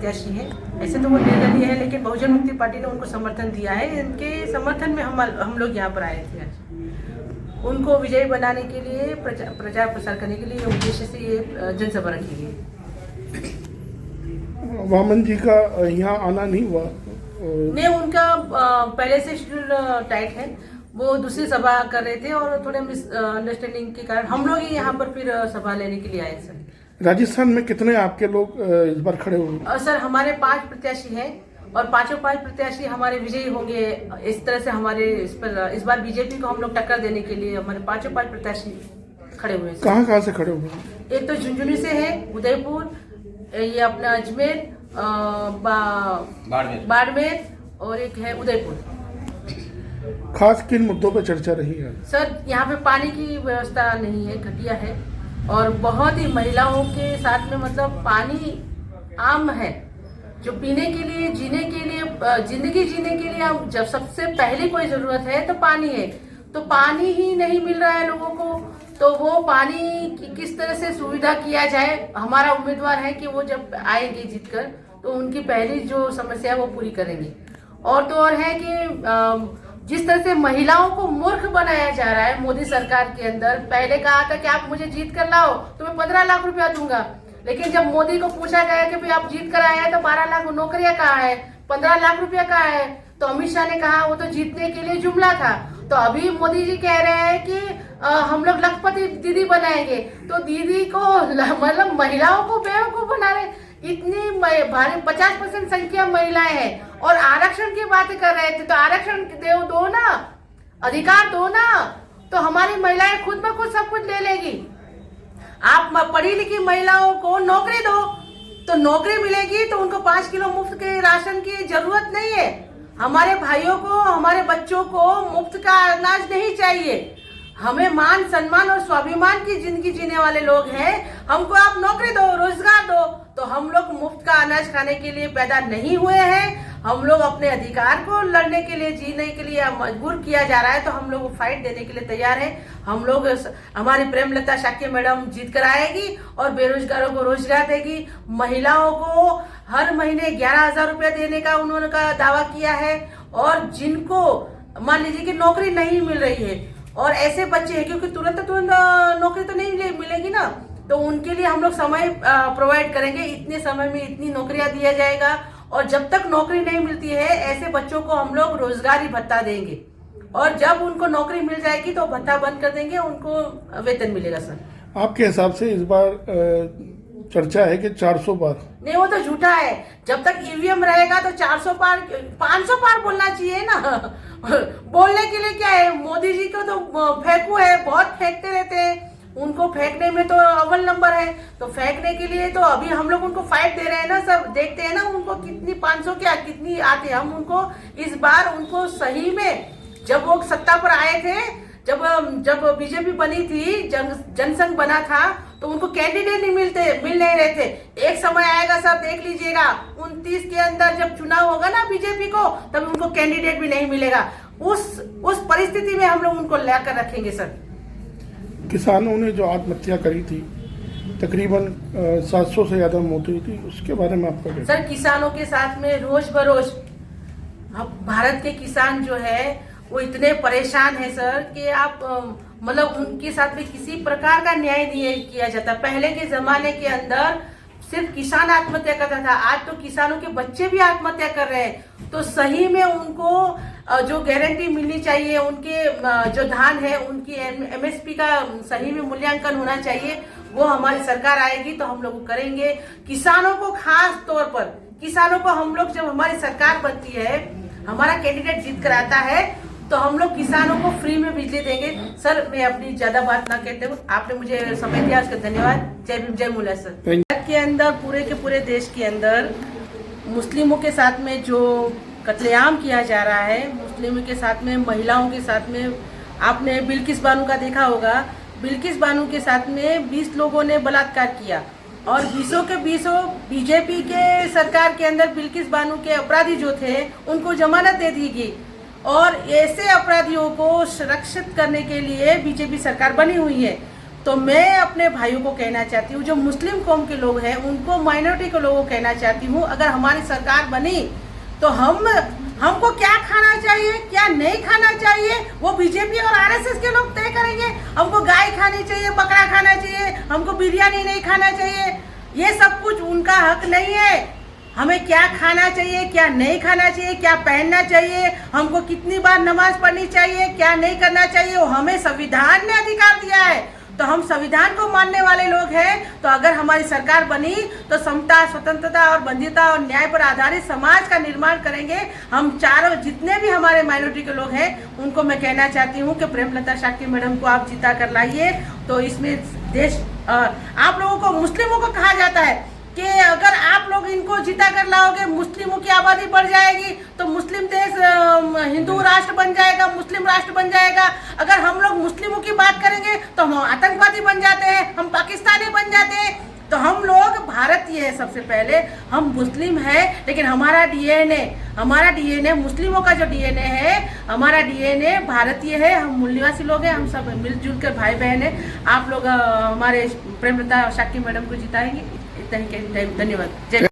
प्रत्याशी हैं। ऐसे तो वो निर्दलीय है, लेकिन बहुजन मुक्ति पार्टी ने उनको समर्थन दिया है। इनके समर्थन में हम लोग यहाँ पर आए थे आज। उनको विजयी बनाने के लिए, प्रचार प्रसार करने के लिए उद्देश्य से ये जनसभा रखी गई। वामन जी का यहाँ आना नहीं हुआ? नहीं, उनका पहले से शेड्यूल टाइट है। वो दूसरी सभा कर रहे थे और थोड़े मिसअंडरस्टैंडिंग के कारण हम लोग ही यहाँ पर फिर सभा लेने के लिए आए सर। राजस्थान में कितने आपके लोग इस बार खड़े हुए? सर हमारे 5 प्रत्याशी हैं और 5 प्रत्याशी हमारे विजयी होंगे। इस तरह से हमारे इस बार बीजेपी को हम लोग टक्कर देने के लिए हमारे 5 प्रत्याशी खड़े हुए हैं। कहाँ से खड़े हुए? एक तो झुंझुनू से है, उदयपुर, ये अपना अजमेर, बाड़मेर और एक है उदयपुर। खास किन मुद्दों पर चर्चा रही है? सर यहाँ पे पानी की व्यवस्था नहीं है, घटिया है, और बहुत ही महिलाओं के साथ में मतलब पानी आम है जो पीने के लिए, जीने के लिए, जिंदगी जीने के लिए जब सबसे पहली कोई जरूरत है तो पानी है। तो पानी ही नहीं मिल रहा है लोगों को, तो वो पानी की किस तरह से सुविधा किया जाए। हमारा उम्मीदवार है कि वो जब आएंगे जीतकर तो उनकी पहली जो समस्या है वो पूरी करेंगे। और तो और है कि जिस तरह से महिलाओं को मूर्ख बनाया जा रहा है मोदी सरकार के अंदर। पहले कहा था कि आप मुझे जीत कर लाओ तो मैं 15 लाख रुपया दूंगा, लेकिन जब मोदी को पूछा गया कि भाई आप जीत कर आए हैं तो 12 लाख नौकरियां कहाँ है, 15 लाख रुपया कहाँ है, तो अमित शाह ने कहा वो तो जीतने के लिए जुमला था। तो अभी मोदी जी कह रहे हैं कि हम लोग लखपति दीदी बनाएंगे, तो दीदी को मतलब महिलाओं को बेवकूफ बना रहे। इतनी भारी 50% संख्या महिलाएं हैं और आरक्षण की बातें कर रहे थे, तो आरक्षण दो ना, अधिकार दो ना, तो हमारी महिलाएं खुद ब खुद सब कुछ ले लेगी। आप पढ़ी लिखी महिलाओं को नौकरी दो तो नौकरी मिलेगी, तो उनको 5 किलो मुफ्त के राशन की जरूरत नहीं है। हमारे भाइयों को, हमारे बच्चों को मुफ्त का अनाज नहीं चाहिए। हमें मान सम्मान और स्वाभिमान की जिंदगी जीने वाले लोग हैं। हमको आप नौकरी दो, रोजगार दो। तो हम लोग मुफ्त का अनाज खाने के लिए पैदा नहीं हुए हैं। हम लोग अपने अधिकार को लड़ने के लिए, जीने के लिए मजबूर किया जा रहा है, तो हम लोग फाइट देने के लिए तैयार हैं। हम लोग, हमारी प्रेमलता शाक्य मैडम जीत कर आएगी और बेरोजगारों को रोजगार देगी। महिलाओं को हर महीने 11,000 रुपया देने का उन्होंने दावा किया है। और जिनको मान लीजिए कि नौकरी नहीं मिल रही है और ऐसे बच्चे हैं, क्योंकि तुरंत नौकरी तो नहीं मिलेगी ना, तो उनके लिए हम लोग समय प्रोवाइड करेंगे। इतने समय में इतनी नौकरियां दिया जाएगा, और जब तक नौकरी नहीं मिलती है ऐसे बच्चों को हम लोग रोजगारी भत्ता देंगे, और जब उनको नौकरी मिल जाएगी तो भत्ता बंद कर देंगे, उनको वेतन मिलेगा। सर आपके हिसाब से इस बार चर्चा है कि 400 पार? नहीं, वो तो झूठा है। जब तक ईवीएम रहेगा तो 400 पार, 500 पार बोलना चाहिए ना। बोलने के लिए क्या है, मोदी जी को तो फेंकू है, बहुत फेंकते रहते हैं। उनको फेंकने में तो अव्वल नंबर है, तो फेंकने के लिए तो अभी हम लोग उनको फाइट दे रहे हैं ना। सब देखते हैं ना उनको कितनी 500 क्या कितनी आते हैं। हम उनको इस बार उनको सही में, जब वो सत्ता पर आए थे, जब बीजेपी बनी थी, जनसंघ बना था, तो उनको कैंडिडेट नहीं मिल नहीं रहे थे। एक समय आएगा सर, देख लीजिएगा, 29 के अंदर जब चुनाव होगा ना बीजेपी को, तब उनको कैंडिडेट भी नहीं मिलेगा। उस परिस्थिति में हम लोग उनको लाकर रखेंगे। सर किसानों ने जो आत्महत्या करी थी, तकरीबन 700 से ज्यादा मौत हुई थी, उसके बारे में आपका क्या? सर किसानों के साथ में रोज बरोज भारत के किसान जो है वो इतने परेशान है सर कि आप मतलब उनके साथ में किसी प्रकार का न्याय नहीं किया जाता। पहले के जमाने के अंदर सिर्फ किसान आत्महत्या करता था, आज तो किसानों के बच्चे भी आत्महत्या कर रहे हैं। तो सही में उनको जो गारंटी मिलनी चाहिए, उनके जो धान है उनकी एमएसपी का सही में मूल्यांकन होना चाहिए। वो हमारी सरकार आएगी तो हम लोग करेंगे। किसानों को खास तौर पर, किसानों को हम लोग, जब हमारी सरकार बनती है, हमारा कैंडिडेट जीत कर आता है, तो हम लोग किसानों को फ्री में बिजली देंगे। सर मैं अपनी ज्यादा बात ना कहते हुए आपने मुझे समय दिया, उसका धन्यवाद। जय भीम, जय मूला। सर भारत के अंदर, पूरे के पूरे देश के अंदर मुस्लिमों के साथ में जो कत्लेआम किया जा रहा है, मुस्लिमों के साथ में, महिलाओं के साथ में, आपने बिल्किस बानो का देखा होगा। बिल्किस बानो के साथ में 20 लोगों ने बलात्कार किया और 20 के 20 बीजेपी के सरकार के अंदर बिल्किस बानो के अपराधी जो थे उनको जमानत दे दी गई। और ऐसे अपराधियों को सुरक्षित करने के लिए बीजेपी सरकार बनी हुई है। तो मैं अपने भाइयों को कहना चाहती हूँ, जो मुस्लिम कौम के लोग हैं उनको, माइनॉरिटी के लोगों को कहना चाहती हूँ, अगर हमारी सरकार बनी तो हमको क्या खाना चाहिए क्या नहीं खाना चाहिए वो बीजेपी और आरएसएस के लोग तय करेंगे। हमको गाय खानी चाहिए, बकरा खाना चाहिए, हमको बिरयानी नहीं खाना चाहिए, ये सब कुछ उनका हक नहीं है। हमें क्या खाना चाहिए क्या नहीं खाना चाहिए, क्या पहनना चाहिए, हमको कितनी बार नमाज पढ़नी चाहिए, क्या नहीं करना चाहिए, वो हमें संविधान ने अधिकार दिया है। तो हम संविधान को मानने वाले लोग हैं। तो अगर हमारी सरकार बनी तो समता, स्वतंत्रता और बंधुता और न्याय पर आधारित समाज का निर्माण करेंगे। हम चारों जितने भी हमारे माइनॉरिटी के लोग हैं उनको मैं कहना चाहती हूँ कि प्रेमलता शाक्य मैडम को आप जिता कर लाइए। तो इसमें देश आप लोगों को, मुस्लिमों को कहा जाता है कि अगर आप लोग इनको जिता कर लाओगे मुस्लिमों की आबादी बढ़ जाएगी, तो मुस्लिम देश हिंदू राष्ट्र बन जाएगा, मुस्लिम राष्ट्र बन जाएगा। अगर हम लोग मुस्लिमों की बात करेंगे तो हम आतंकवादी बन जाते हैं, हम पाकिस्तानी बन जाते हैं। तो हम लोग भारतीय है, सबसे पहले हम मुस्लिम है, लेकिन हमारा डीएनए मुस्लिमों का जो डीएनए है, हमारा डीएनए भारतीय है। हम मूल्यवासी लोग हैं, हम सब मिलजुल कर भाई बहन हैं। आप लोग हमारे प्रेमलता शाक्य मैडम को जिताएंगे। इतना ही धन्यवाद। जय